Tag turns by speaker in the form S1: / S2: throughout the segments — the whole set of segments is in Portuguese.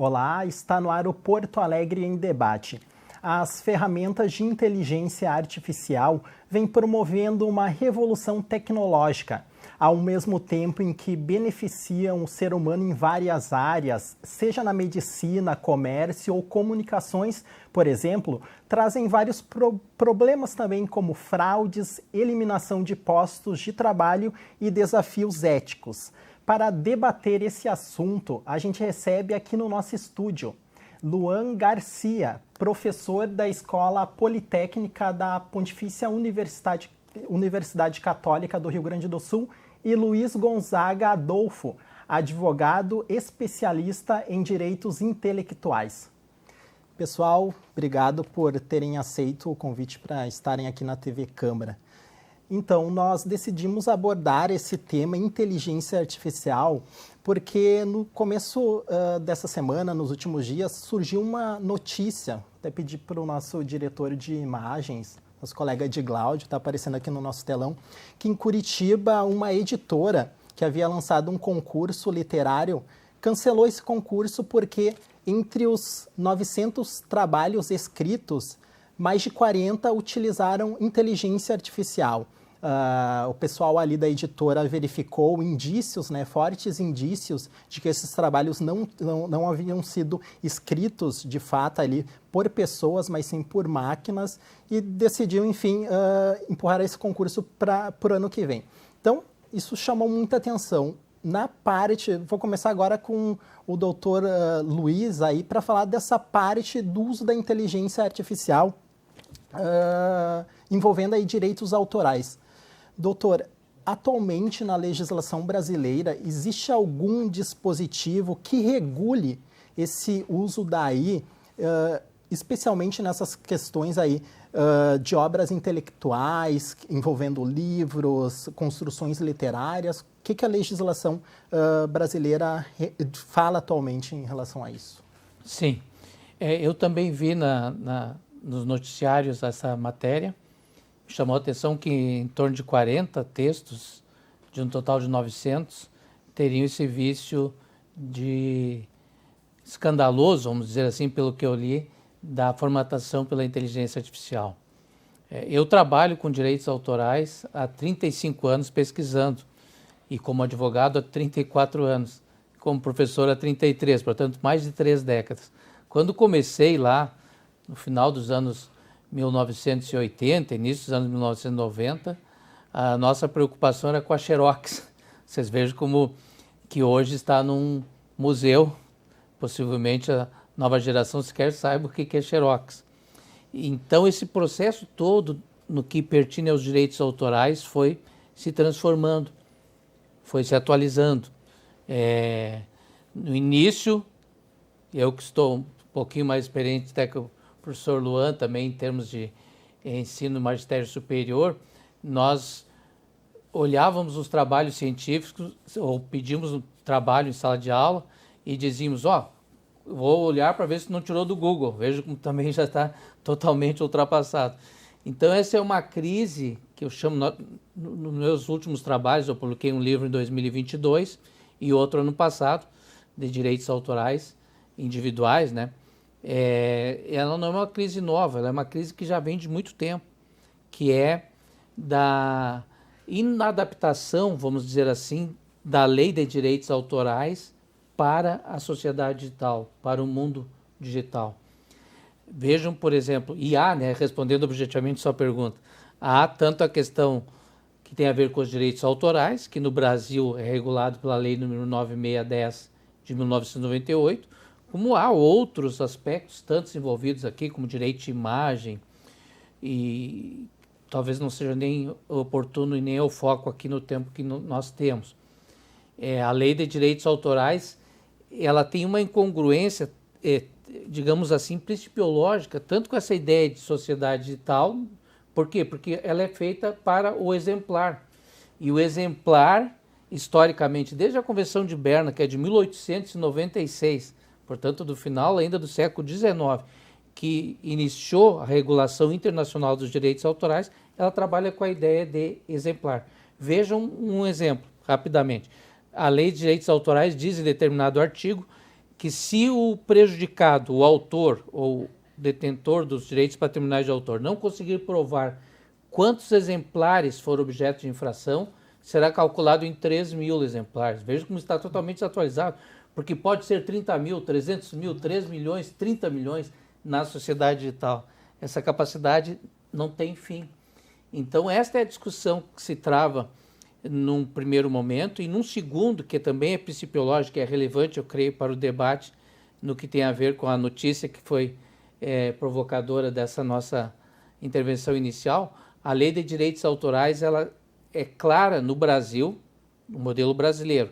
S1: Olá, está no ar o Porto Alegre em Debate. As ferramentas de inteligência artificial vêm promovendo uma revolução tecnológica, ao mesmo tempo em que beneficiam o ser humano em várias áreas, seja na medicina, comércio ou comunicações, por exemplo, trazem vários problemas também, como fraudes, eliminação de postos de trabalho e desafios éticos. Para debater esse assunto, a gente recebe aqui no nosso estúdio Luan Garcia, professor da Escola Politécnica da Pontifícia Universidade Católica do Rio Grande do Sul, e Luiz Gonzaga Adolfo, advogado especialista em direitos intelectuais. Pessoal, obrigado por terem aceito o convite para estarem aqui na TV Câmara. Então, nós decidimos abordar esse tema inteligência artificial porque no começo dessa semana, nos últimos dias, surgiu uma notícia, até pedi para o nosso diretor de imagens, nosso colega de Glaudio, está aparecendo aqui no nosso telão, que em Curitiba uma editora que havia lançado um concurso literário cancelou esse concurso porque entre os 900 trabalhos escritos, mais de 40 utilizaram inteligência artificial. O pessoal ali da editora verificou indícios, fortes indícios de que esses trabalhos não haviam sido escritos de fato ali por pessoas, mas sim por máquinas, e decidiu, enfim, empurrar esse concurso para o ano que vem. Então, isso chamou muita atenção. Vou começar agora com o doutor Luiz aí para falar dessa parte do uso da inteligência artificial envolvendo aí direitos autorais. Doutor, atualmente na legislação brasileira existe algum dispositivo que regule esse uso da AI, especialmente nessas questões aí de obras intelectuais, envolvendo livros, construções literárias? O que a legislação brasileira fala atualmente em relação a isso?
S2: Sim, eu também vi nos noticiários essa matéria. Chamou a atenção que em torno de 40 textos, de um total de 900, teriam esse vício de escandaloso, vamos dizer assim, pelo que eu li, da formatação pela inteligência artificial. Eu trabalho com direitos autorais há 35 anos pesquisando, e como advogado há 34 anos, como professor há 33, portanto mais de 3 décadas. Quando comecei lá, no final dos anos 1980, início dos anos 1990, a nossa preocupação era com a Xerox. Vocês vejam como que hoje está num museu, possivelmente a nova geração sequer saiba o que é Xerox. Então esse processo todo, no que pertine aos direitos autorais, foi se transformando, foi se atualizando. No início, eu que estou um pouquinho mais experiente até que o professor Luan também, em termos de ensino magistério superior, nós olhávamos os trabalhos científicos ou pedíamos um trabalho em sala de aula e dizíamos, vou olhar para ver se não tirou do Google, vejo como também já está totalmente ultrapassado. Então essa é uma crise que eu chamo, nos meus últimos trabalhos, eu publiquei um livro em 2022 e outro ano passado, de direitos autorais individuais, ela não é uma crise nova, ela é uma crise que já vem de muito tempo, que é da inadaptação, vamos dizer assim, da lei de direitos autorais para a sociedade digital, para o mundo digital. Vejam, por exemplo, e há, respondendo objetivamente sua pergunta, há tanto a questão que tem a ver com os direitos autorais, que no Brasil é regulado pela Lei nº 9610 de 1998, como há outros aspectos, tantos envolvidos aqui, como direito de imagem, e talvez não seja nem oportuno e nem o foco aqui no tempo que nós temos. A lei de direitos autorais, ela tem uma incongruência, digamos assim, principiológica, tanto com essa ideia de sociedade digital. Por quê? Porque ela é feita para o exemplar. E o exemplar, historicamente, desde a Convenção de Berna, que é de 1896, portanto, do final ainda do século XIX, que iniciou a regulação internacional dos direitos autorais, ela trabalha com a ideia de exemplar. Vejam um exemplo, rapidamente. A Lei de Direitos Autorais diz em determinado artigo que se o prejudicado, o autor ou detentor dos direitos patrimoniais de autor não conseguir provar quantos exemplares foram objeto de infração, será calculado em 3 mil exemplares. Veja como está totalmente desatualizado, porque pode ser 30 mil, 300 mil, 3 milhões, 30 milhões na sociedade digital. Essa capacidade não tem fim. Então, esta é a discussão que se trava num primeiro momento, e num segundo, que também é principiológico, que é relevante, eu creio, para o debate no que tem a ver com a notícia que foi provocadora dessa nossa intervenção inicial. A lei de direitos autorais, ela é clara no Brasil, no modelo brasileiro,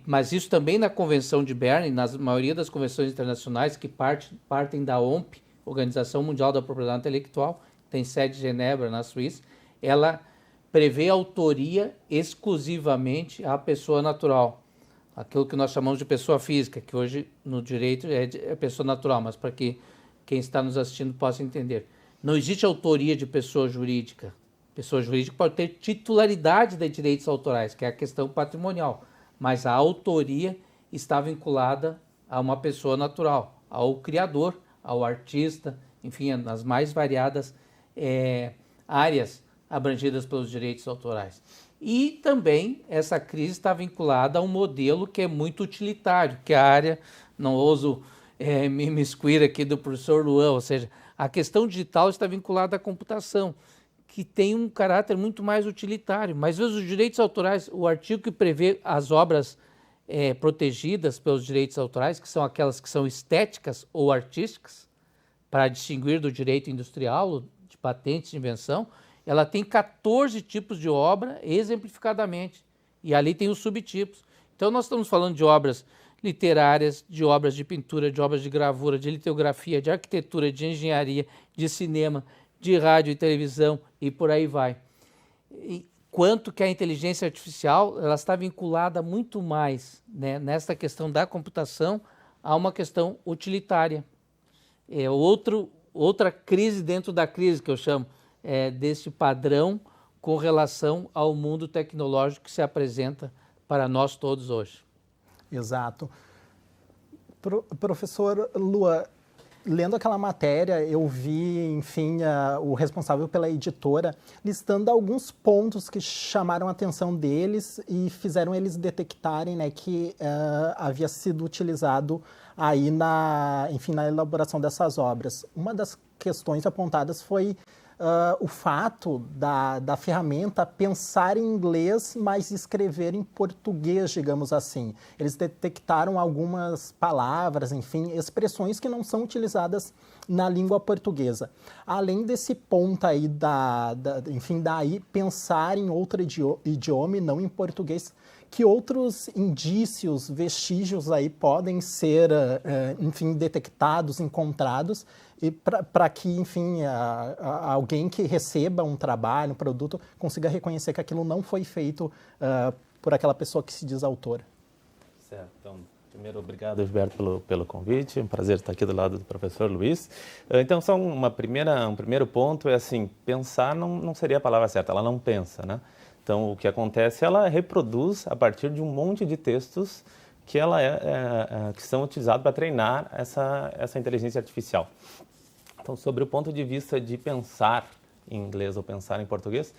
S2: mas isso também na Convenção de Berne, na maioria das convenções internacionais que partem da OMP, Organização Mundial da Propriedade Intelectual, tem sede em Genebra, na Suíça, ela prevê autoria exclusivamente à pessoa natural, aquilo que nós chamamos de pessoa física, que hoje no direito é pessoa natural, mas para que quem está nos assistindo possa entender. Não existe autoria de pessoa jurídica. Pessoa jurídica pode ter titularidade de direitos autorais, que é a questão patrimonial, mas a autoria está vinculada a uma pessoa natural, ao criador, ao artista, enfim, nas mais variadas áreas abrangidas pelos direitos autorais. E também essa crise está vinculada a um modelo que é muito utilitário, que é a área, não ouso me imiscuir aqui do professor Luan, ou seja, a questão digital está vinculada à computação, que tem um caráter muito mais utilitário. Mas os direitos autorais, o artigo que prevê as obras protegidas pelos direitos autorais, que são aquelas que são estéticas ou artísticas, para distinguir do direito industrial, de patentes de invenção, ela tem 14 tipos de obra exemplificadamente, e ali tem os subtipos. Então nós estamos falando de obras literárias, de obras de pintura, de obras de gravura, de litografia, de arquitetura, de engenharia, de cinema, de rádio e televisão, e por aí vai. E quanto que a inteligência artificial ela está vinculada muito mais, né, nessa questão da computação a uma questão utilitária. Outra crise dentro da crise, que eu chamo, desse padrão com relação ao mundo tecnológico que se apresenta para nós todos hoje.
S1: Exato. Professor Luan, lendo aquela matéria, eu vi, enfim, o responsável pela editora listando alguns pontos que chamaram a atenção deles e fizeram eles detectarem, né, que havia sido utilizado aí na elaboração dessas obras. Uma das questões apontadas foi o fato da ferramenta pensar em inglês, mas escrever em português, digamos assim. Eles detectaram algumas palavras, enfim, expressões que não são utilizadas na língua portuguesa. Além desse ponto aí daí pensar em outro idioma e não em português, que outros indícios, vestígios aí podem ser, detectados, encontrados, e para que, enfim, alguém que receba um trabalho, um produto, consiga reconhecer que aquilo não foi feito por aquela pessoa que se diz autor.
S3: Certo. Então, primeiro, obrigado, Gilberto, pelo convite. É um prazer estar aqui do lado do professor Luiz. Então, só um primeiro ponto é assim, pensar não seria a palavra certa, ela não pensa, né? Então, o que acontece, ela reproduz a partir de um monte de textos que que são utilizados para treinar essa inteligência artificial. Então, sobre o ponto de vista de pensar em inglês ou pensar em português,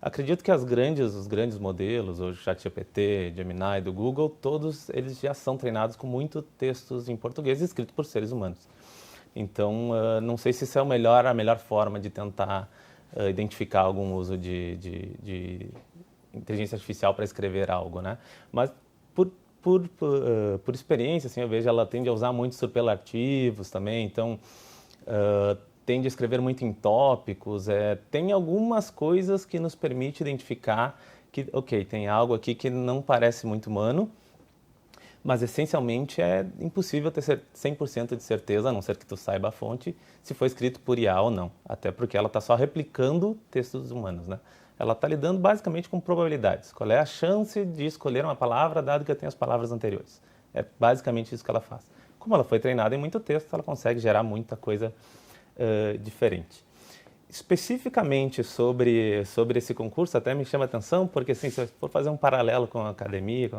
S3: acredito que os grandes modelos, o ChatGPT, Gemini do Google, todos eles já são treinados com muitos textos em português escritos por seres humanos. Então, não sei se isso é a melhor forma de tentar identificar algum uso de inteligência artificial para escrever algo, né? Mas por experiência, assim, eu vejo ela tende a usar muitos superlativos também, então tende a escrever muito em tópicos, tem algumas coisas que nos permite identificar que, ok, tem algo aqui que não parece muito humano, mas essencialmente é impossível ter 100% de certeza, a não ser que tu saiba a fonte, se foi escrito por IA ou não, até porque ela está só replicando textos humanos, né? Ela está lidando basicamente com probabilidades. Qual é a chance de escolher uma palavra, dado que eu tenho as palavras anteriores? É basicamente isso que ela faz. Como ela foi treinada em muito texto, ela consegue gerar muita coisa diferente. Especificamente sobre esse concurso, até me chama a atenção, porque assim, se eu for fazer um paralelo com a academia, com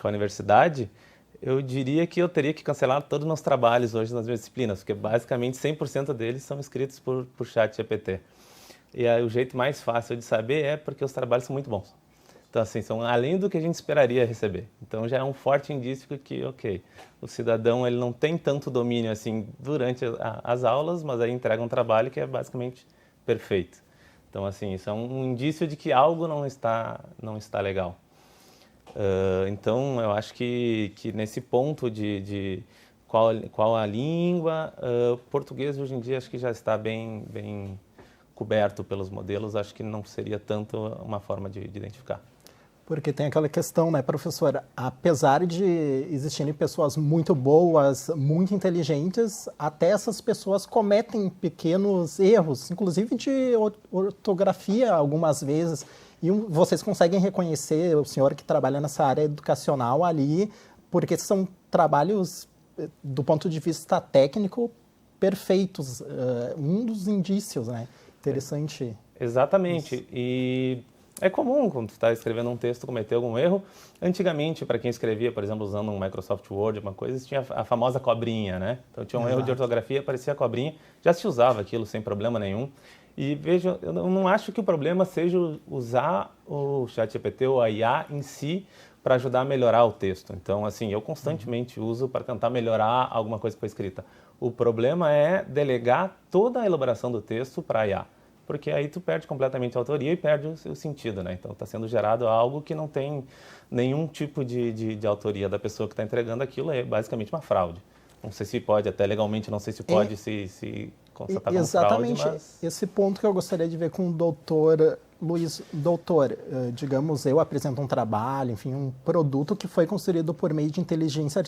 S3: a universidade, Eu diria que eu teria que cancelar todos os meus trabalhos hoje nas minhas disciplinas, porque basicamente 100% deles são escritos por ChatGPT. E aí, o jeito mais fácil de saber é porque os trabalhos são muito bons. Então, assim, são além do que a gente esperaria receber. Então, já é um forte indício que, ok, o cidadão ele não tem tanto domínio assim durante as aulas, mas aí entrega um trabalho que é basicamente perfeito. Então, assim, isso é um indício de que algo não está legal. Então, eu acho que nesse ponto de qual a língua, português hoje em dia acho que já está bem coberto pelos modelos, acho que não seria tanto uma forma de identificar.
S1: Porque tem aquela questão, né, professora? Apesar de existirem pessoas muito boas, muito inteligentes, até essas pessoas cometem pequenos erros, inclusive de ortografia algumas vezes. E vocês conseguem reconhecer o senhor que trabalha nessa área educacional ali, porque são trabalhos, do ponto de vista técnico, perfeitos. Um dos indícios, né? Interessante.
S3: Exatamente.
S1: Isso.
S3: E é comum, quando tu está escrevendo um texto, cometer algum erro. Antigamente, para quem escrevia, por exemplo, usando um Microsoft Word, uma coisa, tinha a famosa cobrinha, né? Então, tinha um erro de ortografia, aparecia a cobrinha, já se usava aquilo sem problema nenhum. E veja, eu não acho que o problema seja usar o ChatGPT ou a IA em si para ajudar a melhorar o texto. Então, assim, eu constantemente uso para tentar melhorar alguma coisa que foi escrita. O problema é delegar toda a elaboração do texto para a IA, porque aí tu perde completamente a autoria e perde o sentido, né? Então, está sendo gerado algo que não tem nenhum tipo de autoria da pessoa que está entregando aquilo, é basicamente uma fraude. Não sei se pode, até legalmente, não sei se pode se constatar como fraude,
S1: Exatamente
S3: mas...
S1: esse ponto que eu gostaria de ver com o doutor Luiz. Doutor, digamos, eu apresento um trabalho, enfim, um produto que foi construído por meio de inteligência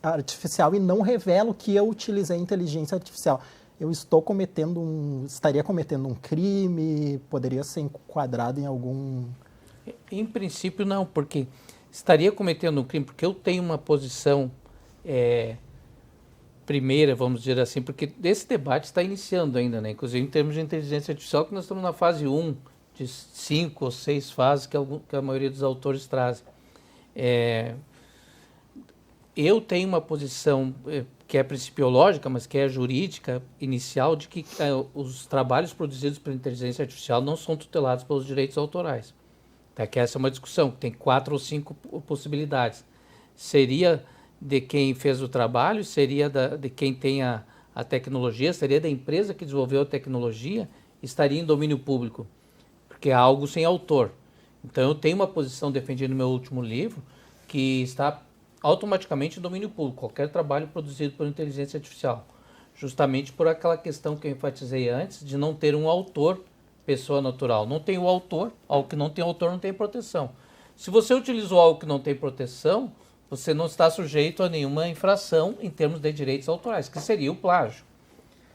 S1: artificial e não revelo que eu utilizei inteligência artificial. Eu estaria cometendo um crime, poderia ser enquadrado em algum...
S2: Em princípio, não, porque estaria cometendo um crime, porque eu tenho uma posição primeira, vamos dizer assim, porque esse debate está iniciando ainda, né? Inclusive em termos de inteligência artificial, que nós estamos na fase 1 de 5 ou 6 fases que a maioria dos autores trazem. Eu tenho uma posição que é principiológica, mas que é jurídica, inicial, de que os trabalhos produzidos pela inteligência artificial não são tutelados pelos direitos autorais. Tá? Que essa é uma discussão, tem 4 ou 5 possibilidades. Seria de quem fez o trabalho, seria de quem tem a tecnologia, seria da empresa que desenvolveu a tecnologia, estaria em domínio público, porque é algo sem autor. Então eu tenho uma posição defendida no meu último livro, que está automaticamente em domínio público, qualquer trabalho produzido por inteligência artificial, justamente por aquela questão que eu enfatizei antes, de não ter um autor, pessoa natural. Não tem o autor, algo que não tem autor não tem proteção. Se você utilizou algo que não tem proteção, você não está sujeito a nenhuma infração em termos de direitos autorais, que seria o plágio.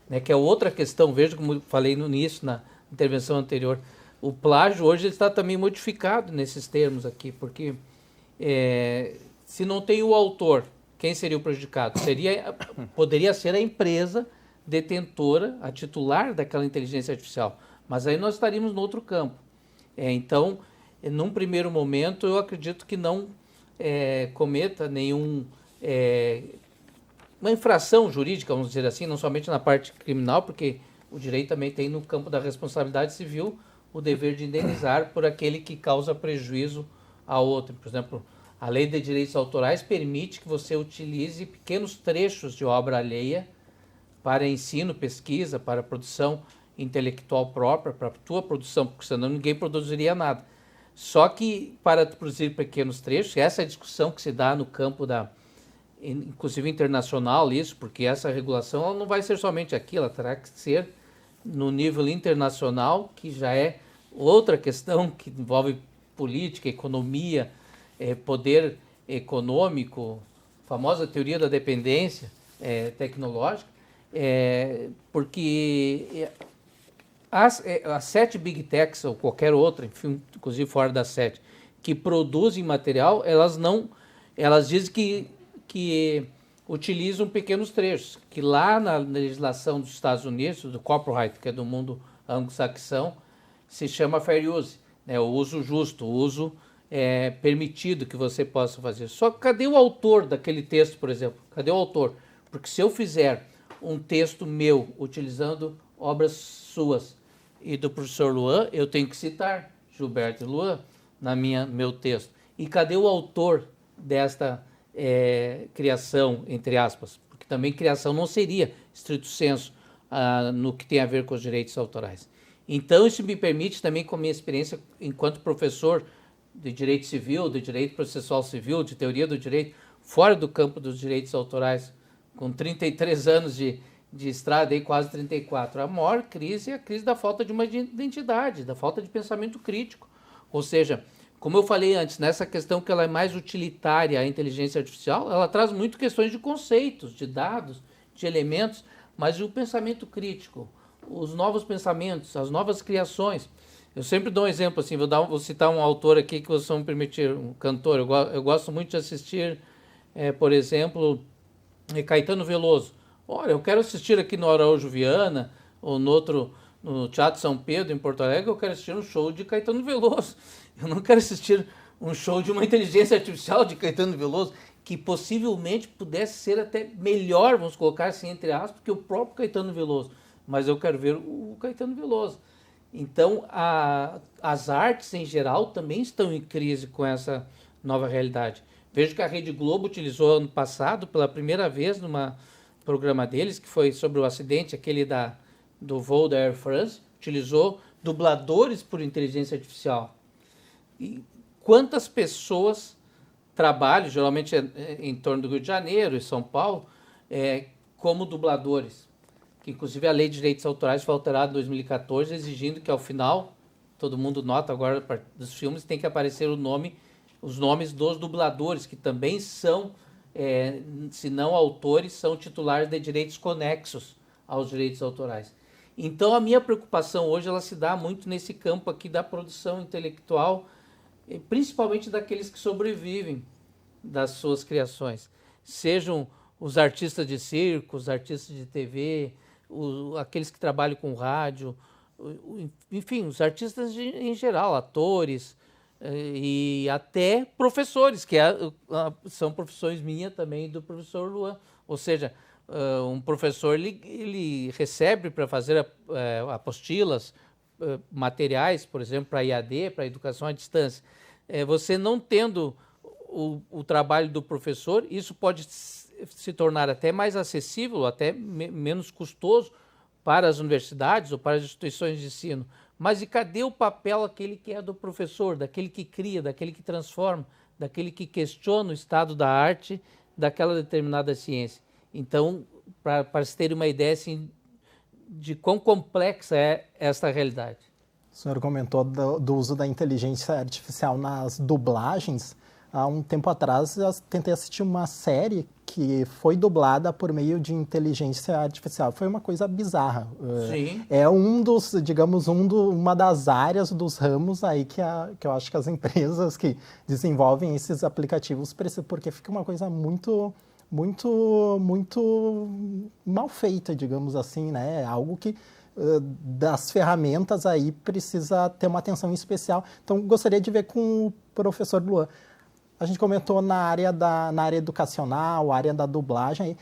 S2: Né, que é outra questão, veja como eu falei no início, na intervenção anterior, o plágio hoje está também modificado nesses termos aqui, porque se não tem o autor, quem seria o prejudicado? Poderia ser a empresa detentora, a titular daquela inteligência artificial, mas aí nós estaríamos no outro campo. Então, num primeiro momento, eu acredito que não cometa nenhuma infração jurídica, vamos dizer assim, não somente na parte criminal, porque o direito também tem no campo da responsabilidade civil o dever de indenizar por aquele que causa prejuízo a outro. Por exemplo, a lei de direitos autorais permite que você utilize pequenos trechos de obra alheia para ensino, pesquisa, para produção intelectual própria, para a tua produção, porque senão ninguém produziria nada. Só que para produzir pequenos trechos, essa é a discussão que se dá no campo inclusive internacional, isso, porque essa regulação ela não vai ser somente aqui, ela terá que ser no nível internacional, que já é outra questão que envolve política, economia, poder econômico, famosa teoria da dependência tecnológica, porque as 7 Big Techs ou qualquer outra, enfim, inclusive fora das 7, que produzem material, elas dizem que utilizam pequenos trechos, que lá na legislação dos Estados Unidos, do copyright, que é do mundo anglo-saxão, se chama fair use, né, o uso justo, o uso permitido que você possa fazer. Só que cadê o autor daquele texto, por exemplo? Cadê o autor? Porque se eu fizer um texto meu utilizando obras suas e do professor Luan, eu tenho que citar Gilberto e Luan meu texto. E cadê o autor desta criação, entre aspas? Porque também criação não seria, estrito sensu, no que tem a ver com os direitos autorais. Então, isso me permite também, com a minha experiência enquanto professor de direito civil, de direito processual civil, de teoria do direito, fora do campo dos direitos autorais, com 33 anos de estrada, aí quase 34. A maior crise é a crise da falta de uma identidade, da falta de pensamento crítico. Ou seja, como eu falei antes, nessa questão que ela é mais utilitária, a inteligência artificial, ela traz muito questões de conceitos, de dados, de elementos, mas o pensamento crítico, os novos pensamentos, as novas criações. Eu sempre dou um exemplo, assim, vou citar um autor aqui que vocês vão me permitir, um cantor. Eu gosto muito de assistir, por exemplo, Caetano Veloso. Olha, eu quero assistir aqui no Araújo Viana, ou no Teatro São Pedro, em Porto Alegre, eu quero assistir um show de Caetano Veloso. Eu não quero assistir um show de uma inteligência artificial de Caetano Veloso, que possivelmente pudesse ser até melhor, vamos colocar assim, entre aspas, que o próprio Caetano Veloso. Mas eu quero ver o Caetano Veloso. Então, as artes em geral também estão em crise com essa nova realidade. Vejo que a Rede Globo utilizou ano passado, pela primeira vez, numa programa deles, que foi sobre o acidente, aquele do voo da Air France, utilizou dubladores por inteligência artificial. E quantas pessoas trabalham, geralmente em torno do Rio de Janeiro e São Paulo, como dubladores? Que inclusive a Lei de Direitos Autorais foi alterada em 2014, exigindo que ao final, todo mundo nota agora dos filmes, tem que aparecer os nomes dos dubladores, que também são, se não autores, são titulares de direitos conexos aos direitos autorais. Então a minha preocupação hoje ela se dá muito nesse campo aqui da produção intelectual, principalmente daqueles que sobrevivem das suas criações. Sejam os artistas de circo, os artistas de TV, aqueles que trabalham com rádio, enfim, os artistas em geral, atores e até professores, que são profissões minhas também do professor Luan. Ou seja, um professor ele recebe para fazer apostilas, materiais, por exemplo, para IAD, para educação à distância. Você não tendo o trabalho do professor, isso pode se tornar até mais acessível, até menos custoso para as universidades ou para as instituições de ensino. Mas e cadê o papel aquele que é do professor, daquele que cria, daquele que transforma, daquele que questiona o estado da arte daquela determinada ciência? Então, para se ter uma ideia assim, de quão complexa é esta realidade.
S1: O senhor comentou do uso da inteligência artificial nas dublagens. Há um tempo atrás, eu tentei assistir uma série que foi dublada por meio de inteligência artificial. Foi uma coisa bizarra.
S2: Sim.
S1: É uma das áreas dos ramos aí que eu acho que as empresas que desenvolvem esses aplicativos precisam, porque fica uma coisa muito mal feita, digamos assim, né? Algo que das ferramentas aí precisa ter uma atenção especial. Então, gostaria de ver com o professor Luan. A gente comentou na área educacional, área da dublagem.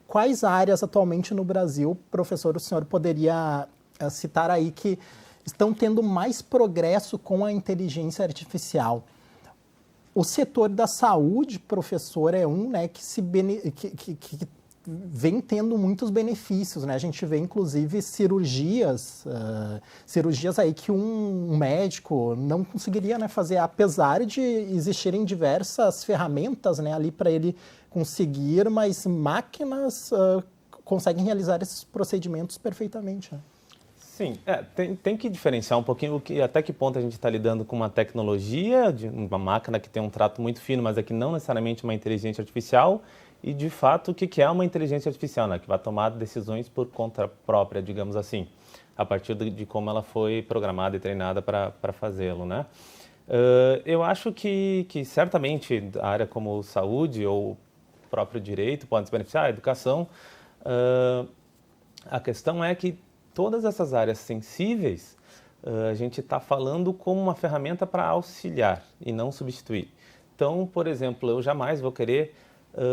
S1: Quais áreas atualmente no Brasil, professor, o senhor poderia citar aí que estão tendo mais progresso com a inteligência artificial? O setor da saúde, professor, é um, né, que vem tendo muitos benefícios, né? A gente vê, inclusive, cirurgias aí que um médico não conseguiria, né, fazer, apesar de existirem diversas ferramentas, né, ali para ele conseguir, mas máquinas conseguem realizar esses procedimentos perfeitamente, né?
S3: Sim, tem que diferenciar um pouquinho até que ponto a gente está lidando com uma tecnologia, de uma máquina que tem um trato muito fino, mas é que não necessariamente uma inteligência artificial, e de fato o que é uma inteligência artificial, né? Que vai tomar decisões por conta própria, digamos assim, a partir de como ela foi programada e treinada para fazê-lo, né? Eu acho que certamente a área como saúde ou próprio direito pode se beneficiar, a educação. A questão é que todas essas áreas sensíveis a gente está falando como uma ferramenta para auxiliar e não substituir. Então, por exemplo, eu jamais vou querer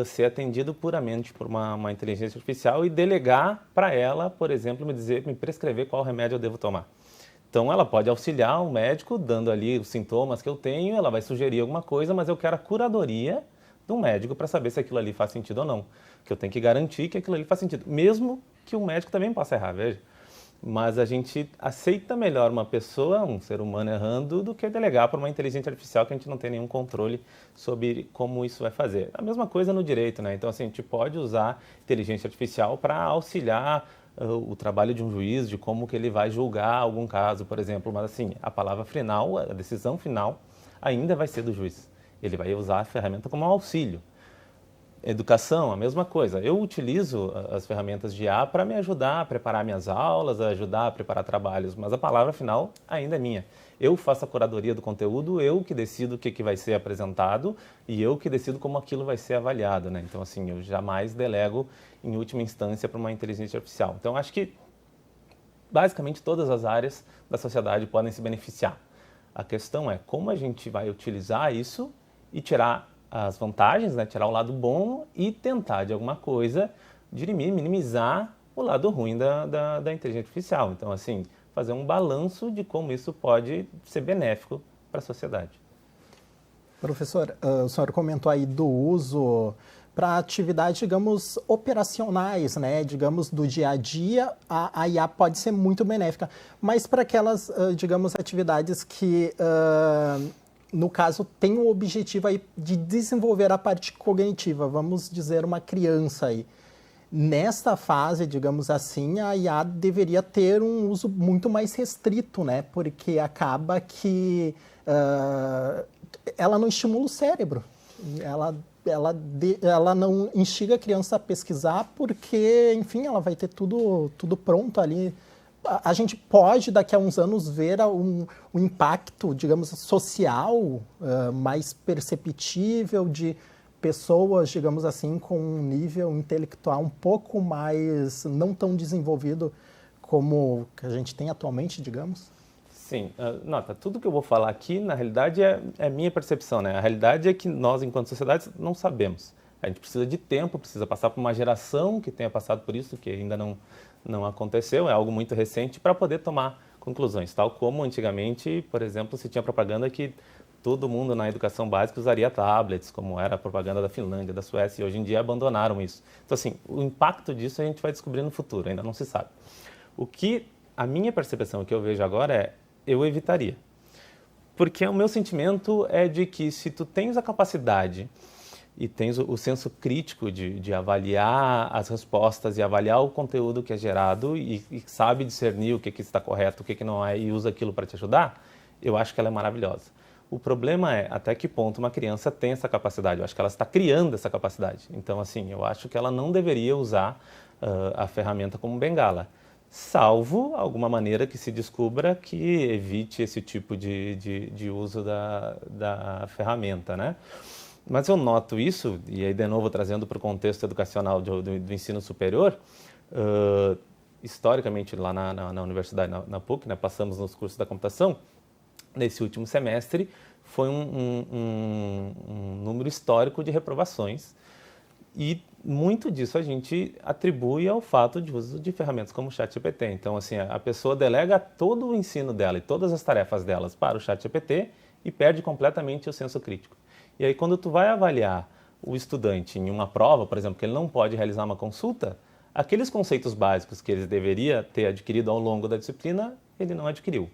S3: ser atendido puramente por uma inteligência artificial e delegar para ela, por exemplo, me prescrever qual remédio eu devo tomar. Então, ela pode auxiliar o médico, dando ali os sintomas que eu tenho, ela vai sugerir alguma coisa, mas eu quero a curadoria do médico para saber se aquilo ali faz sentido ou não. Que eu tenho que garantir que aquilo ali faz sentido, mesmo que o médico também possa errar, veja. Mas a gente aceita melhor uma pessoa, um ser humano errando, do que delegar para uma inteligência artificial que a gente não tem nenhum controle sobre como isso vai fazer. A mesma coisa no direito, né? Então, assim, a gente pode usar inteligência artificial para auxiliar o trabalho de um juiz, de como que ele vai julgar algum caso, por exemplo. Mas, assim, a palavra final, a decisão final, ainda vai ser do juiz. Ele vai usar a ferramenta como um auxílio. Educação, a mesma coisa. Eu utilizo as ferramentas de IA para me ajudar a preparar minhas aulas, a ajudar a preparar trabalhos, mas a palavra final ainda é minha. Eu faço a curadoria do conteúdo, eu que decido o que vai ser apresentado e eu que decido como aquilo vai ser avaliado, né? Então, assim, eu jamais delego em última instância para uma inteligência artificial. Então, acho que basicamente todas as áreas da sociedade podem se beneficiar. A questão é como a gente vai utilizar isso e tirar as vantagens, né? Tirar o lado bom e tentar, de alguma coisa, dirimir, minimizar o lado ruim da inteligência artificial. Então, assim, fazer um balanço de como isso pode ser benéfico para a sociedade.
S1: Professor, o senhor comentou aí do uso para atividades, digamos, operacionais, né? Digamos, do dia a dia, a IA pode ser muito benéfica. Mas para aquelas, digamos, atividades que... no caso, tem o objetivo aí de desenvolver a parte cognitiva, vamos dizer, uma criança aí. Nesta fase, digamos assim, a IA deveria ter um uso muito mais restrito, né? Porque acaba que ela não estimula o cérebro. Ela não instiga a criança a pesquisar porque, enfim, ela vai ter tudo pronto ali. A gente pode, daqui a uns anos, ver um impacto, digamos, social mais perceptível de pessoas, digamos assim, com um nível intelectual um pouco mais não tão desenvolvido como que a gente tem atualmente, digamos?
S3: Sim, nota, tudo que eu vou falar aqui, na realidade, é minha percepção, né? A realidade é que nós, enquanto sociedade, não sabemos. A gente precisa de tempo, precisa passar por uma geração que tenha passado por isso, que ainda não aconteceu, é algo muito recente, para poder tomar conclusões. Tal como antigamente, por exemplo, se tinha propaganda que todo mundo na educação básica usaria tablets, como era a propaganda da Finlândia, da Suécia, e hoje em dia abandonaram isso. Então, assim, o impacto disso a gente vai descobrir no futuro, ainda não se sabe. A minha percepção que eu vejo agora é, eu evitaria. Porque o meu sentimento é de que se tu tens a capacidade e tens o senso crítico de avaliar as respostas e avaliar o conteúdo que é gerado e sabe discernir o que está correto, o que não é e usa aquilo para te ajudar, eu acho que ela é maravilhosa. O problema é até que ponto uma criança tem essa capacidade. Eu acho que ela está criando essa capacidade. Então, assim, eu acho que ela não deveria usar a ferramenta como bengala, salvo alguma maneira que se descubra que evite esse tipo de uso da ferramenta, né? Mas eu noto isso, e aí de novo trazendo para o contexto educacional do ensino superior, historicamente lá na universidade, na PUC, né, passamos nos cursos da computação, nesse último semestre foi um número histórico de reprovações e muito disso a gente atribui ao fato de uso de ferramentas como o ChatGPT. Então, assim, a pessoa delega todo o ensino dela e todas as tarefas delas para o ChatGPT e perde completamente o senso crítico. E aí, quando tu vai avaliar o estudante em uma prova, por exemplo, que ele não pode realizar uma consulta, aqueles conceitos básicos que ele deveria ter adquirido ao longo da disciplina, ele não adquiriu.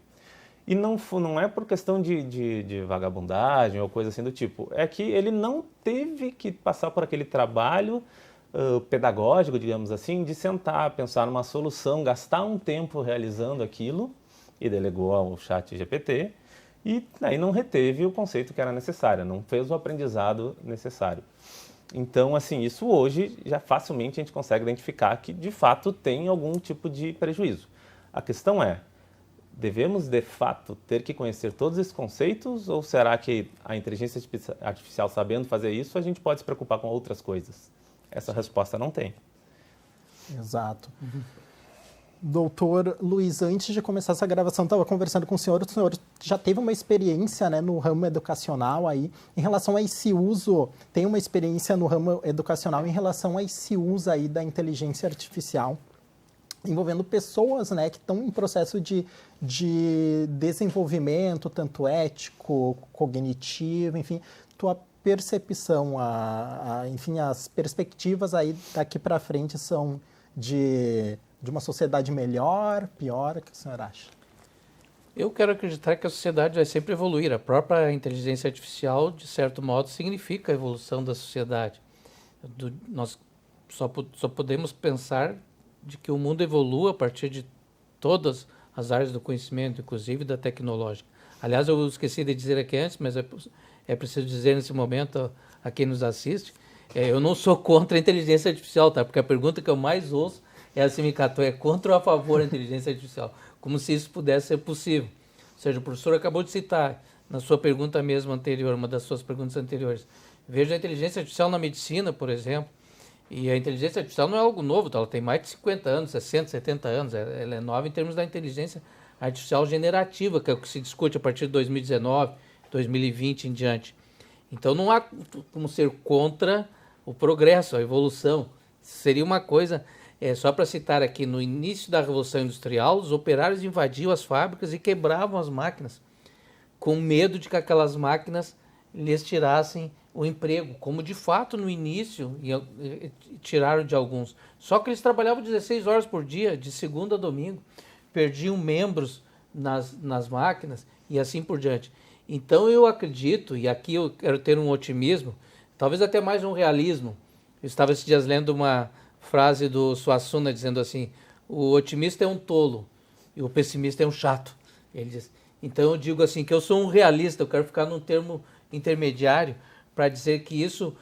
S3: E não é por questão de vagabundagem ou coisa assim do tipo, é que ele não teve que passar por aquele trabalho pedagógico, digamos assim, de sentar, pensar numa solução, gastar um tempo realizando aquilo, e delegou ao ChatGPT, e aí não reteve o conceito que era necessário, não fez o aprendizado necessário. Então, assim, isso hoje já facilmente a gente consegue identificar que, de fato, tem algum tipo de prejuízo. A questão é, devemos, de fato, ter que conhecer todos esses conceitos, ou será que a inteligência artificial, sabendo fazer isso, a gente pode se preocupar com outras coisas? Essa resposta não tem.
S1: Exato. Doutor Luiz, antes de começar essa gravação, estava conversando com o senhor já teve uma experiência, né, no ramo educacional aí, em relação a esse uso, tem uma experiência no ramo educacional em relação a esse uso aí da inteligência artificial, envolvendo pessoas, né, que estão em processo de desenvolvimento, tanto ético, cognitivo, enfim, tua percepção, enfim, as perspectivas aí daqui para frente são de uma sociedade melhor, pior, o que o senhor acha?
S2: Eu quero acreditar que a sociedade vai sempre evoluir. A própria inteligência artificial, de certo modo, significa a evolução da sociedade. Nós só podemos pensar de que o mundo evolua a partir de todas as áreas do conhecimento, inclusive da tecnológica. Aliás, eu esqueci de dizer aqui antes, mas é preciso dizer nesse momento a quem nos assiste, eu não sou contra a inteligência artificial, tá? Porque a pergunta que eu mais ouço é assim, é contra ou a favor da inteligência artificial? Como se isso pudesse ser possível. Ou seja, o professor acabou de citar, na sua pergunta mesmo anterior, uma das suas perguntas anteriores, veja a inteligência artificial na medicina, por exemplo, e a inteligência artificial não é algo novo, tá? Ela tem mais de 50 anos, 60, 70 anos, ela é nova em termos da inteligência artificial generativa, que é o que se discute a partir de 2019, 2020 em diante. Então não há como ser contra o progresso, a evolução. Seria uma coisa, só para citar aqui, no início da Revolução Industrial, os operários invadiam as fábricas e quebravam as máquinas, com medo de que aquelas máquinas lhes tirassem o emprego, como de fato no início tiraram de alguns. Só que eles trabalhavam 16 horas por dia, de segunda a domingo, perdiam membros nas máquinas e assim por diante. Então eu acredito, e aqui eu quero ter um otimismo, talvez até mais um realismo. Eu estava esses dias lendo uma frase do Suassuna dizendo assim, o otimista é um tolo e o pessimista é um chato. Ele diz, então eu digo assim, que eu sou um realista, eu quero ficar num termo intermediário para dizer que isso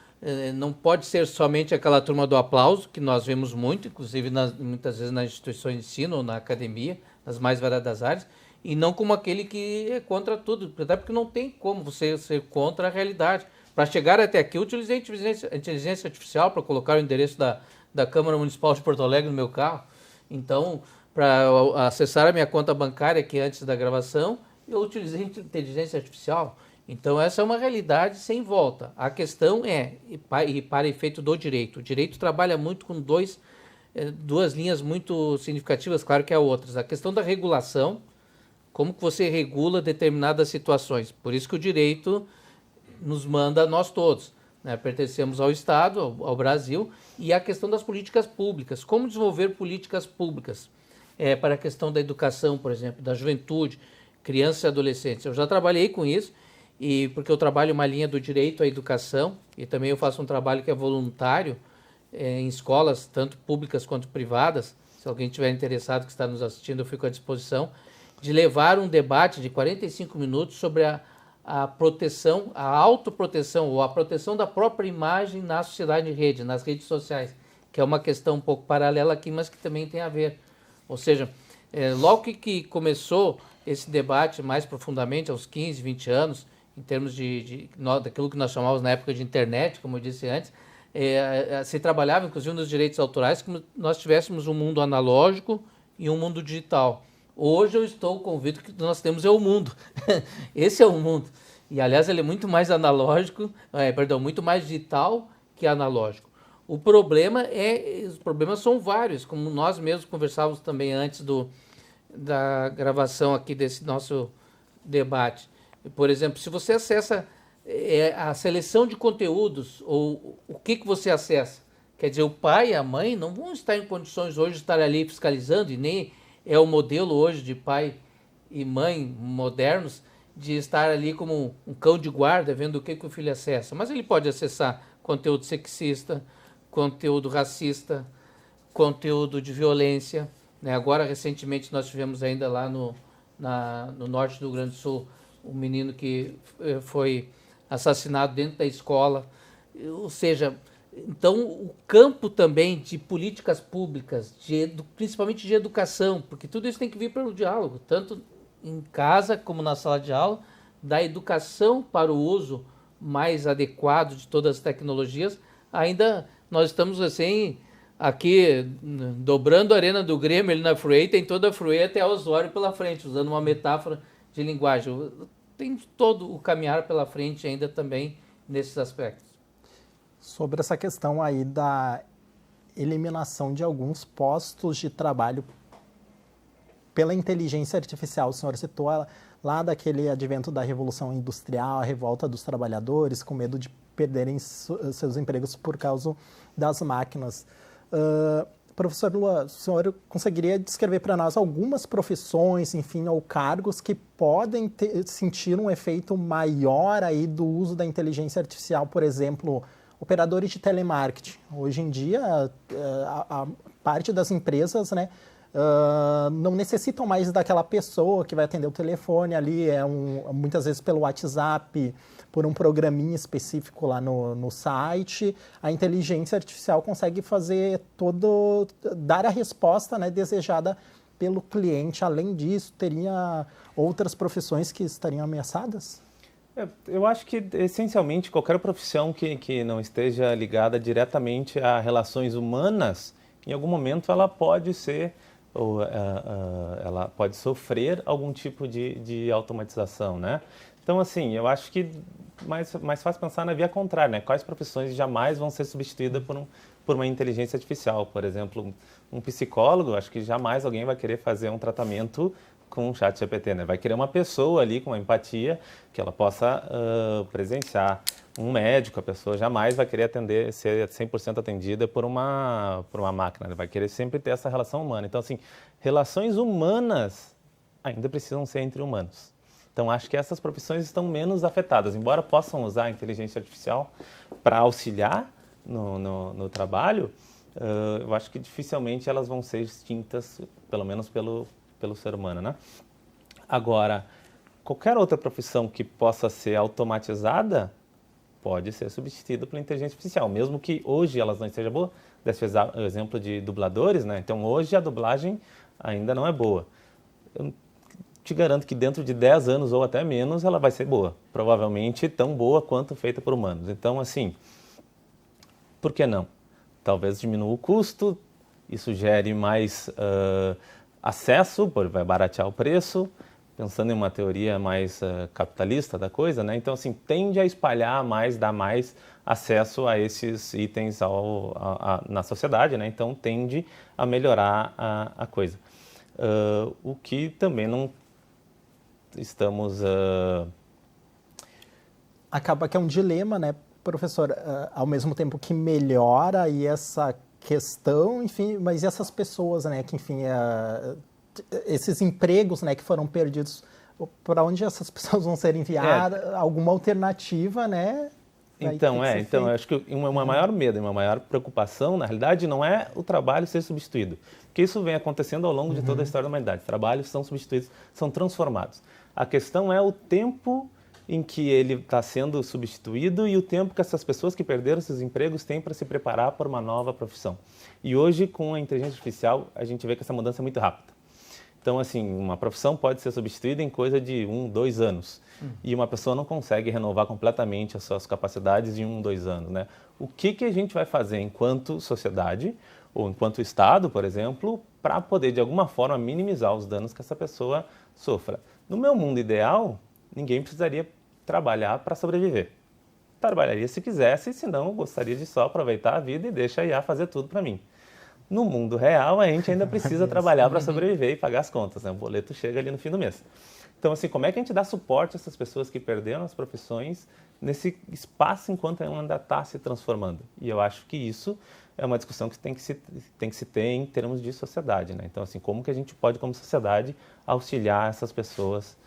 S2: não pode ser somente aquela turma do aplauso, que nós vemos muito, inclusive muitas vezes nas instituições de ensino ou na academia, nas mais variadas áreas, e não como aquele que é contra tudo, até porque não tem como você ser contra a realidade. Para chegar até aqui, eu utilizei a inteligência artificial para colocar o endereço da Câmara Municipal de Porto Alegre no meu carro. Então, para acessar a minha conta bancária aqui antes da gravação, eu utilizei inteligência artificial. Então, essa é uma realidade sem volta. A questão é, e para efeito do direito, o direito trabalha muito com duas linhas muito significativas, claro que há outras. A questão da regulação, como que você regula determinadas situações. Por isso que o direito nos manda a nós todos, né? Pertencemos ao Estado, ao Brasil, e a questão das políticas públicas. Como desenvolver políticas públicas para a questão da educação, por exemplo, da juventude, crianças e adolescentes. Eu já trabalhei com isso, e porque eu trabalho uma linha do direito à educação, e também eu faço um trabalho que é voluntário em escolas, tanto públicas quanto privadas. Se alguém estiver interessado, que está nos assistindo, eu fico à disposição, de levar um debate de 45 minutos sobre a proteção, a autoproteção ou a proteção da própria imagem na sociedade de rede, nas redes sociais, que é uma questão um pouco paralela aqui, mas que também tem a ver. Ou seja, logo que começou esse debate mais profundamente, aos 15, 20 anos, em termos daquilo que nós chamávamos na época de internet, como eu disse antes, se trabalhava inclusive nos direitos autorais como nós tivéssemos um mundo analógico e um mundo digital. Hoje eu estou convicto que nós temos o mundo. Esse é o mundo. E, aliás, ele é muito mais muito mais digital que analógico. Os problemas são vários, como nós mesmos conversávamos também antes da gravação aqui desse nosso debate. Por exemplo, se você acessa a seleção de conteúdos, ou o que você acessa, quer dizer, o pai e a mãe não vão estar em condições hoje de estar ali fiscalizando, e nem é o modelo hoje de pai e mãe modernos de estar ali como um cão de guarda vendo o que o filho acessa. Mas ele pode acessar conteúdo sexista, conteúdo racista, conteúdo de violência, né? Agora, recentemente, nós tivemos ainda lá no norte do Rio Grande do Sul um menino que foi assassinado dentro da escola. Ou seja, então o campo também de políticas públicas, principalmente de educação, porque tudo isso tem que vir pelo diálogo, tanto em casa como na sala de aula, da educação para o uso mais adequado de todas as tecnologias. Ainda nós estamos assim aqui, dobrando a Arena do Grêmio, ali na Fruei, tem toda a Fruei até a Osório pela frente, usando uma metáfora de linguagem. Tem todo o caminhar pela frente ainda também nesses aspectos.
S1: Sobre essa questão aí da eliminação de alguns postos de trabalho pela inteligência artificial, o senhor citou lá daquele advento da Revolução Industrial, a revolta dos trabalhadores, com medo de perderem seus empregos por causa das máquinas. Professor Luan, o senhor conseguiria descrever para nós algumas profissões, enfim, ou cargos que podem sentir um efeito maior aí do uso da inteligência artificial, por exemplo, operadores de telemarketing. Hoje em dia, a parte das empresas, né, não necessitam mais daquela pessoa que vai atender o telefone ali, muitas vezes pelo WhatsApp, por um programinha específico lá no site. A inteligência artificial consegue dar a resposta, né, desejada pelo cliente. Além disso, teria outras profissões que estariam ameaçadas?
S3: Eu acho que, essencialmente, qualquer profissão que não esteja ligada diretamente a relações humanas, em algum momento ela pode ser, ou ela pode sofrer algum tipo de automatização, né? Então, assim, eu acho que mais fácil pensar na via contrária, né? Quais profissões jamais vão ser substituídas por uma inteligência artificial? Por exemplo, um psicólogo, acho que jamais alguém vai querer fazer um tratamento com o chat GPT, né? Vai querer uma pessoa ali com uma empatia que ela possa presenciar. Um médico, a pessoa jamais vai querer ser 100% atendida por uma máquina, né? Vai querer sempre ter essa relação humana. Então, assim, relações humanas ainda precisam ser entre humanos. Então, acho que essas profissões estão menos afetadas, embora possam usar a inteligência artificial para auxiliar no trabalho, eu acho que dificilmente elas vão ser extintas, pelo menos pelo ser humano, né? Agora, qualquer outra profissão que possa ser automatizada pode ser substituída pela inteligência artificial, mesmo que hoje elas não estejam boas. Desse exemplo de dubladores, né? Então, hoje a dublagem ainda não é boa. Eu te garanto que dentro de 10 anos ou até menos ela vai ser boa. Provavelmente tão boa quanto feita por humanos. Então, assim, por que não? Talvez diminua o custo, isso gere mais acesso, vai baratear o preço, pensando em uma teoria mais capitalista da coisa, né? Então, assim, tende a espalhar mais, dar mais acesso a esses itens na sociedade, né? Então, tende a melhorar a coisa. O que também não estamos...
S1: Acaba que é um dilema, né, professor? Ao mesmo tempo que melhora aí essa questão, enfim, mas e essas pessoas, né, que, enfim, esses empregos, né, que foram perdidos, para onde essas pessoas vão ser enviadas? Alguma alternativa, né?
S3: Então, eu acho que uma maior medo, uma maior preocupação, na realidade, não é o trabalho ser substituído, porque isso vem acontecendo ao longo de toda a história da humanidade. Trabalhos são substituídos, são transformados. A questão é o tempo em que ele está sendo substituído e o tempo que essas pessoas que perderam seus empregos têm para se preparar para uma nova profissão. E hoje, com a inteligência artificial, a gente vê que essa mudança é muito rápida. Então, assim, uma profissão pode ser substituída em coisa de 1, 2 anos. E uma pessoa não consegue renovar completamente as suas capacidades em 1, 2 anos, né? O que a gente vai fazer enquanto sociedade, ou enquanto Estado, por exemplo, para poder, de alguma forma, minimizar os danos que essa pessoa sofra? No meu mundo ideal, ninguém precisaria trabalhar para sobreviver. Trabalharia se quisesse, senão eu gostaria de só aproveitar a vida e deixar a IA fazer tudo para mim. No mundo real, a gente ainda precisa trabalhar para sobreviver e pagar as contas, né? O boleto chega ali no fim do mês. Então, assim, como é que a gente dá suporte a essas pessoas que perderam as profissões nesse espaço enquanto ela ainda está se transformando? E eu acho que isso é uma discussão que tem que se ter em termos de sociedade, né? Então, assim, como que a gente pode, como sociedade, auxiliar essas pessoas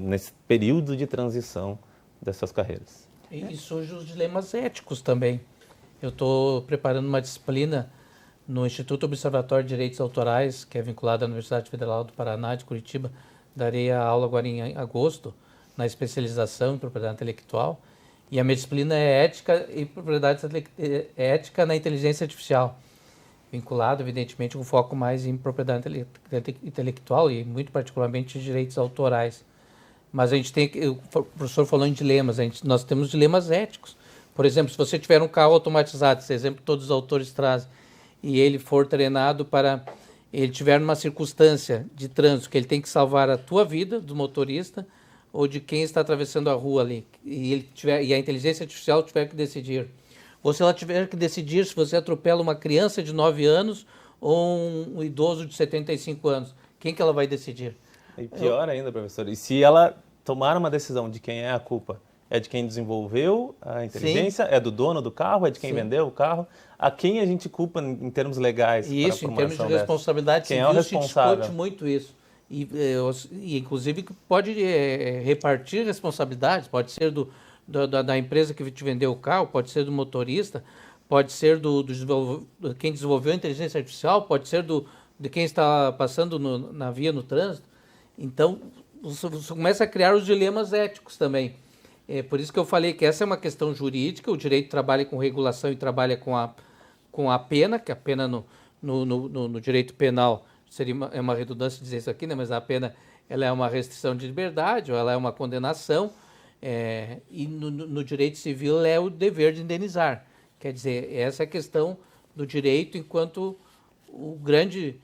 S3: nesse período de transição dessas carreiras?
S2: E surgem os dilemas éticos também. Eu estou preparando uma disciplina no Instituto Observatório de Direitos Autorais, que é vinculado à Universidade Federal do Paraná, de Curitiba. Darei a aula agora em agosto, na especialização em propriedade intelectual. E a minha disciplina é ética e ética na inteligência artificial, vinculado, evidentemente, com foco mais em propriedade intelectual e, muito particularmente, direitos autorais. Mas a gente tem, o professor falou em dilemas, nós temos dilemas éticos. Por exemplo, se você tiver um carro automatizado, esse exemplo que todos os autores trazem, e ele for treinado para ele tiver numa circunstância de trânsito que ele tem que salvar a tua vida, do motorista, ou de quem está atravessando a rua ali, e a inteligência artificial tiver que decidir. Ou se ela tiver que decidir se você atropela uma criança de 9 anos ou um idoso de 75 anos, quem que ela vai decidir?
S3: E pior ainda, professor, e se ela tomar uma decisão de quem é a culpa? É de quem desenvolveu a inteligência? Sim. É do dono do carro? É de quem Sim. vendeu o carro? A quem a gente culpa em termos legais?
S2: Isso, em termos de responsabilidade
S3: civil, quem é o responsável?
S2: Se discute muito isso. E inclusive pode repartir responsabilidades, pode ser da empresa que te vendeu o carro, pode ser do motorista, pode ser quem desenvolveu a inteligência artificial, pode ser de quem está passando na via, no trânsito. Então, você começa a criar os dilemas éticos também. É por isso que eu falei que essa é uma questão jurídica, o direito trabalha com regulação e trabalha com a pena, que a pena no direito penal é uma redundância dizer isso aqui, né? Mas a pena ela é uma restrição de liberdade, ou ela é uma condenação, e no direito civil é o dever de indenizar. Quer dizer, essa é a questão do direito enquanto a grande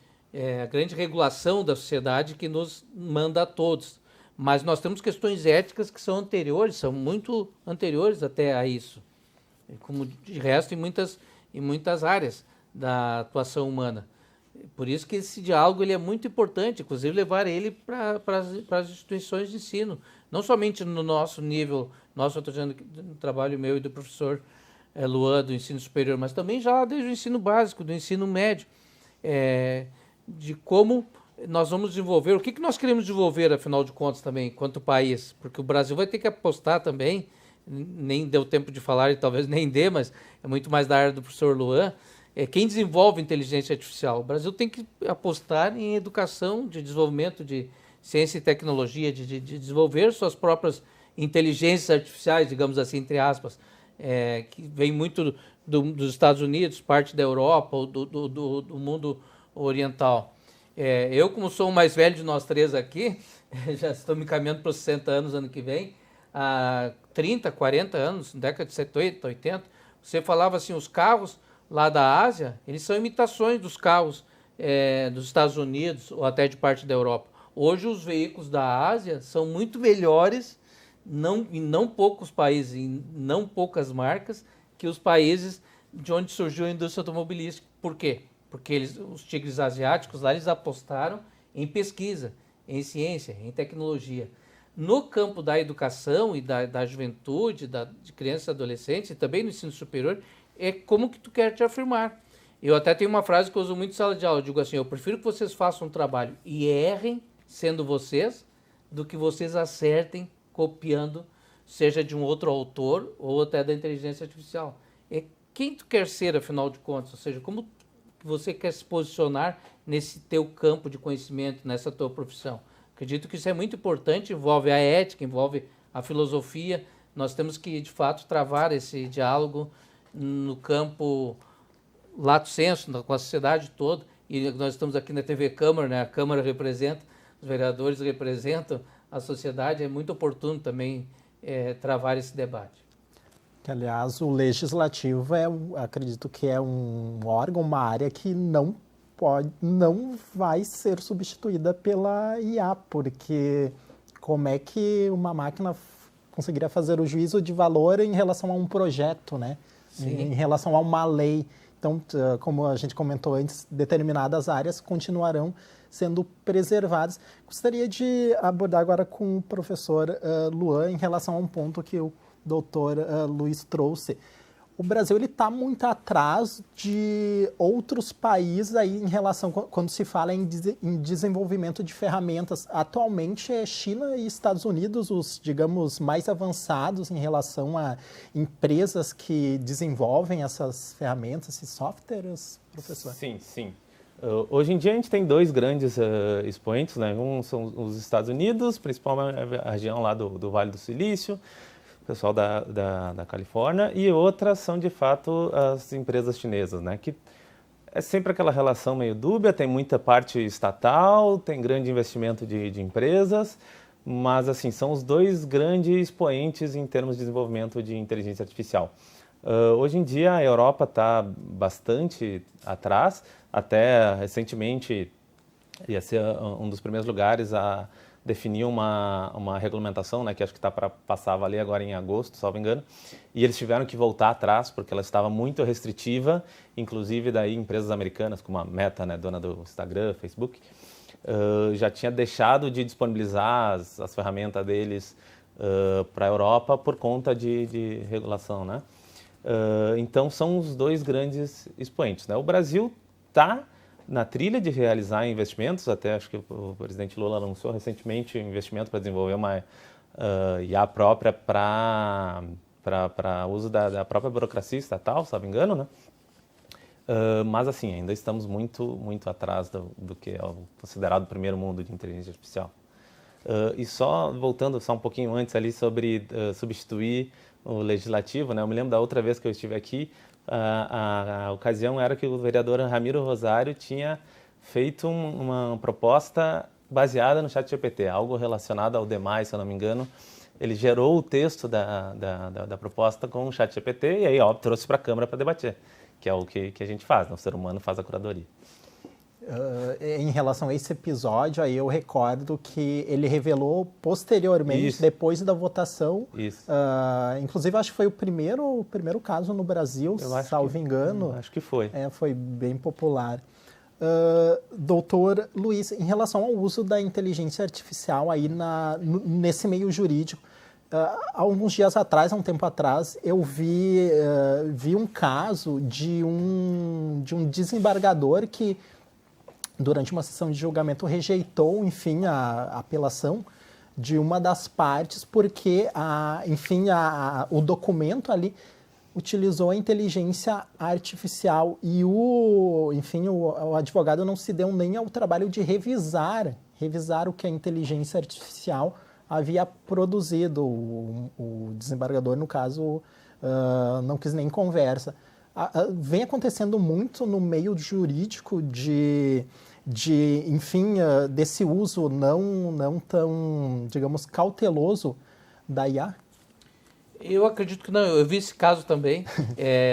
S2: regulação da sociedade que nos manda a todos. Mas nós temos questões éticas que são anteriores, são muito anteriores até a isso, como de resto em muitas áreas da atuação humana. Por isso que esse diálogo ele é muito importante, inclusive levar ele para as instituições de ensino, não somente no nosso nível, eu estou dizendo no trabalho meu e do professor Luan, do ensino superior, mas também já desde o ensino básico, do ensino médio, de como nós vamos desenvolver, o que nós queremos desenvolver, afinal de contas, também, enquanto país, porque o Brasil vai ter que apostar também, nem deu tempo de falar e talvez nem dê, mas é muito mais da área do professor Luan, quem desenvolve inteligência artificial. O Brasil tem que apostar em educação, de desenvolvimento de ciência e tecnologia, de desenvolver suas próprias inteligências artificiais, digamos assim, entre aspas, que vem muito dos Estados Unidos, parte da Europa, ou do mundo oriental. Eu, como sou o mais velho de nós três aqui, já estou me caminhando para os 60 anos ano que vem, há 30, 40 anos, na década de 70, 80, você falava assim, os carros lá da Ásia, eles são imitações dos carros dos Estados Unidos ou até de parte da Europa. Hoje os veículos da Ásia são muito melhores, em não poucos países, em não poucas marcas, que os países de onde surgiu a indústria automobilística. Por quê? Porque os tigres asiáticos lá, eles apostaram em pesquisa, em ciência, em tecnologia. No campo da educação e da juventude, de crianças e adolescentes, e também no ensino superior, é como que tu quer te afirmar. Eu até tenho uma frase que eu uso muito em sala de aula, eu digo assim, eu prefiro que vocês façam um trabalho e errem, sendo vocês, do que vocês acertem copiando, seja de um outro autor ou até da inteligência artificial. É quem tu quer ser, afinal de contas, ou seja, como você quer se posicionar nesse teu campo de conhecimento, nessa tua profissão. Acredito que isso é muito importante, envolve a ética, envolve a filosofia. Nós temos que, de fato, travar esse diálogo no campo lato sensu, com a sociedade toda. E nós estamos aqui na TV Câmara, né? A Câmara representa, os vereadores representam a sociedade. É muito oportuno também travar esse debate.
S1: Que, aliás, o legislativo acredito que é um órgão, uma área que não vai ser substituída pela IA, porque como é que uma máquina conseguiria fazer o juízo de valor em relação a um projeto, né? Em relação a uma lei. Então, como a gente comentou antes, determinadas áreas continuarão sendo preservadas. Gostaria de abordar agora com o professor Luan em relação a um ponto que o doutor Luiz trouxe. O Brasil está muito atrás de outros países aí em relação, quando se fala em desenvolvimento de ferramentas. Atualmente é China e Estados Unidos os, digamos, mais avançados em relação a empresas que desenvolvem essas ferramentas, esses softwares, professor?
S3: Sim. Hoje em dia a gente tem dois grandes expoentes, né? Um são os Estados Unidos, principalmente a região lá do Vale do Silício, pessoal da Califórnia, e outras são, de fato, as empresas chinesas, né? Que é sempre aquela relação meio dúbia, tem muita parte estatal, tem grande investimento de empresas, mas, assim, são os dois grandes expoentes em termos de desenvolvimento de inteligência artificial. Hoje em dia a Europa está bastante atrás, até recentemente ia ser um dos primeiros lugares a definir uma regulamentação, né, que acho que está para passar a valer agora em agosto, salvo engano, e eles tiveram que voltar atrás porque ela estava muito restritiva, inclusive daí empresas americanas como a Meta, né, dona do Instagram, Facebook, já tinha deixado de disponibilizar as ferramentas deles para a Europa por conta de regulação, né? Então são os dois grandes expoentes, né? O Brasil está na trilha de realizar investimentos, até acho que o presidente Lula anunciou recentemente um investimento para desenvolver uma IA própria para uso da própria burocracia estatal, se não me engano, né? Mas assim, ainda estamos muito atrás do que é o considerado o primeiro mundo de inteligência artificial. E só voltando só um pouquinho antes ali sobre substituir o legislativo, né? Eu me lembro da outra vez que eu estive aqui, a ocasião era que o vereador Ramiro Rosário tinha feito uma proposta baseada no ChatGPT, algo relacionado ao demais, se eu não me engano. Ele gerou o texto da proposta com o ChatGPT e aí, ó, trouxe para a Câmara para debater, que é o que a gente faz, né? O ser humano faz a curadoria.
S1: Em relação a esse episódio, aí eu recordo que ele revelou posteriormente, depois da votação. Inclusive, acho que foi o primeiro caso no Brasil, salvo engano.
S3: Acho que foi.
S1: Foi bem popular. Doutor Luiz, em relação ao uso da inteligência artificial aí nesse meio jurídico, há alguns dias atrás, há um tempo atrás, eu vi um caso de um desembargador que, durante uma sessão de julgamento, rejeitou, enfim, a apelação de uma das partes porque, o documento ali utilizou a inteligência artificial e o advogado não se deu nem ao trabalho de revisar o que a inteligência artificial havia produzido. O desembargador, no caso, não quis nem conversa. Vem acontecendo muito no meio jurídico desse uso não tão, digamos, cauteloso da IA?
S2: Eu acredito que não. Eu vi esse caso também.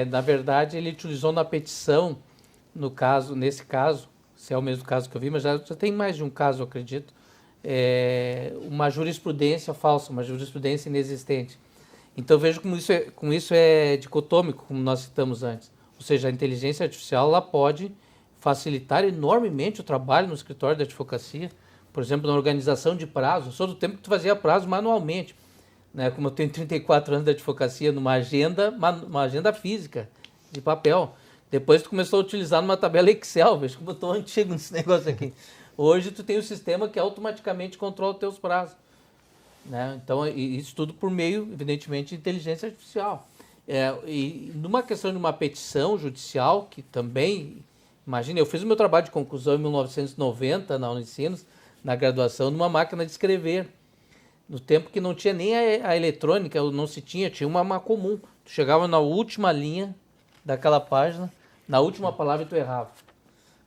S2: Na verdade, ele utilizou na petição, nesse caso, se é o mesmo caso que eu vi, mas já tem mais de um caso, eu acredito, uma jurisprudência falsa, uma jurisprudência inexistente. Então, vejo como isso é dicotômico, como nós citamos antes. Ou seja, a inteligência artificial ela pode facilitar enormemente o trabalho no escritório da advocacia, por exemplo, na organização de prazos. Eu sou do tempo que tu fazia prazo manualmente, né? Como eu tenho 34 anos de advocacia, numa agenda física, de papel. Depois tu começou a utilizar numa tabela Excel, veja como eu estou antigo nesse negócio aqui. Hoje tu tem um sistema que automaticamente controla os teus prazos, né? Então, isso tudo por meio, evidentemente, de inteligência artificial. E numa questão de uma petição judicial, que também, imagina, eu fiz o meu trabalho de conclusão em 1990 na Unicinos, na graduação, numa máquina de escrever. No tempo que não tinha nem a eletrônica, não se tinha uma comum. Tu chegava na última linha daquela página, na última palavra tu errava.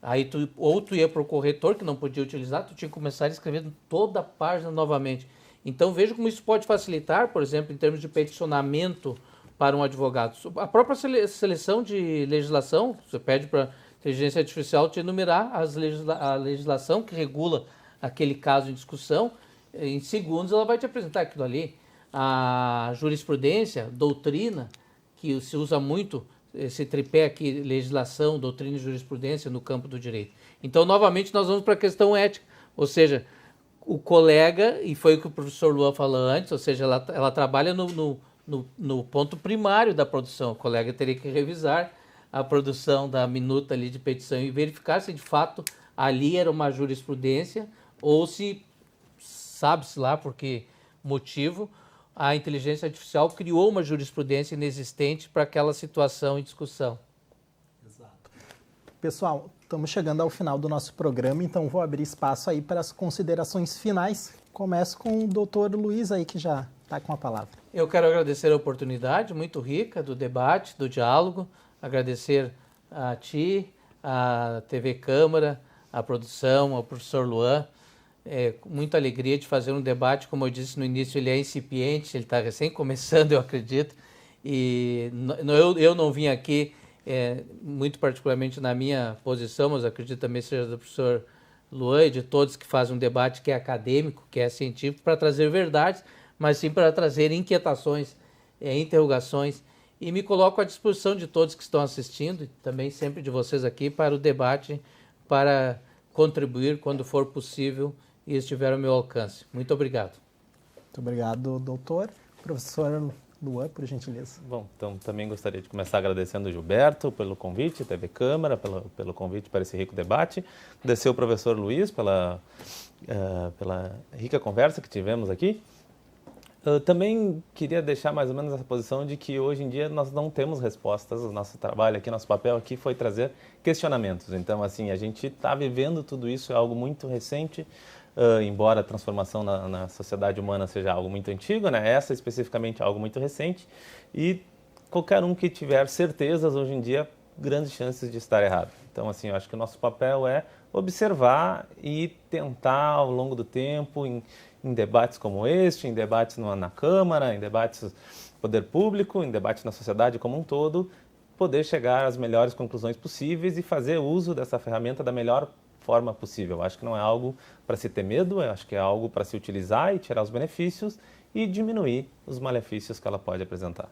S2: Aí ou tu ia para o corretor, que não podia utilizar, tu tinha que começar a escrever toda a página novamente. Então veja como isso pode facilitar, por exemplo, em termos de peticionamento para um advogado. A própria seleção de legislação, você pede para a inteligência artificial te enumerar a legislação que regula aquele caso em discussão. Em segundos ela vai te apresentar aquilo ali. A jurisprudência, doutrina, que se usa muito, esse tripé aqui, legislação, doutrina e jurisprudência no campo do direito. Então, novamente, nós vamos para a questão ética, ou seja, o colega, e foi o que o professor Luan falou antes, ou seja, ela trabalha no ponto primário da produção. O colega teria que revisar a produção da minuta ali de petição e verificar se de fato ali era uma jurisprudência ou se, sabe-se lá por que motivo, a inteligência artificial criou uma jurisprudência inexistente para aquela situação em discussão.
S1: Exato. Pessoal, estamos chegando ao final do nosso programa, então vou abrir espaço aí para as considerações finais. Começo com o doutor Luiz aí, que já está com a palavra.
S2: Eu quero agradecer a oportunidade muito rica do debate, do diálogo, agradecer a ti, a TV Câmara, a produção, ao professor Luan. Muita alegria de fazer um debate, como eu disse no início, ele é incipiente, ele está recém começando, eu acredito, E eu não vim aqui, muito particularmente na minha posição, mas acredito também seja do professor Luan e de todos que fazem um debate que é acadêmico, que é científico, para trazer verdades, mas sim para trazer inquietações, interrogações, e me coloco à disposição de todos que estão assistindo, e também sempre de vocês aqui, para o debate, para contribuir quando for possível e estiver ao meu alcance. Muito obrigado.
S1: Muito obrigado, doutor. Professor Luan, por gentileza.
S3: Bom, então também gostaria de começar agradecendo o Gilberto pelo convite, TV Câmara, pelo convite para esse rico debate. Agradecer ao professor Luiz pela rica conversa que tivemos aqui. Eu também queria deixar mais ou menos essa posição de que hoje em dia nós não temos respostas. O nosso trabalho aqui, nosso papel aqui foi trazer questionamentos. Então, assim, a gente está vivendo tudo isso, é algo muito recente, embora a transformação na sociedade humana seja algo muito antigo, né? Essa especificamente é algo muito recente. E qualquer um que tiver certezas hoje em dia, grandes chances de estar errado. Então, assim, eu acho que o nosso papel é observar e tentar ao longo do tempo, em debates como este, em debates na Câmara, em debates no poder público, em debates na sociedade como um todo, poder chegar às melhores conclusões possíveis e fazer uso dessa ferramenta da melhor forma possível. Eu acho que não é algo para se ter medo, eu acho que é algo para se utilizar e tirar os benefícios e diminuir os malefícios que ela pode apresentar.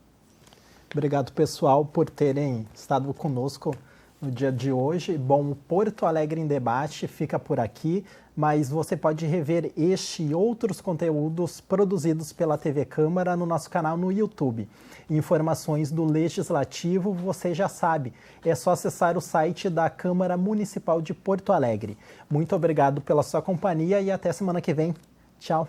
S1: Obrigado, pessoal, por terem estado conosco no dia de hoje. Bom, o Porto Alegre em Debate fica por aqui, mas você pode rever este e outros conteúdos produzidos pela TV Câmara no nosso canal no YouTube. Informações do Legislativo, você já sabe, é só acessar o site da Câmara Municipal de Porto Alegre. Muito obrigado pela sua companhia e até semana que vem. Tchau!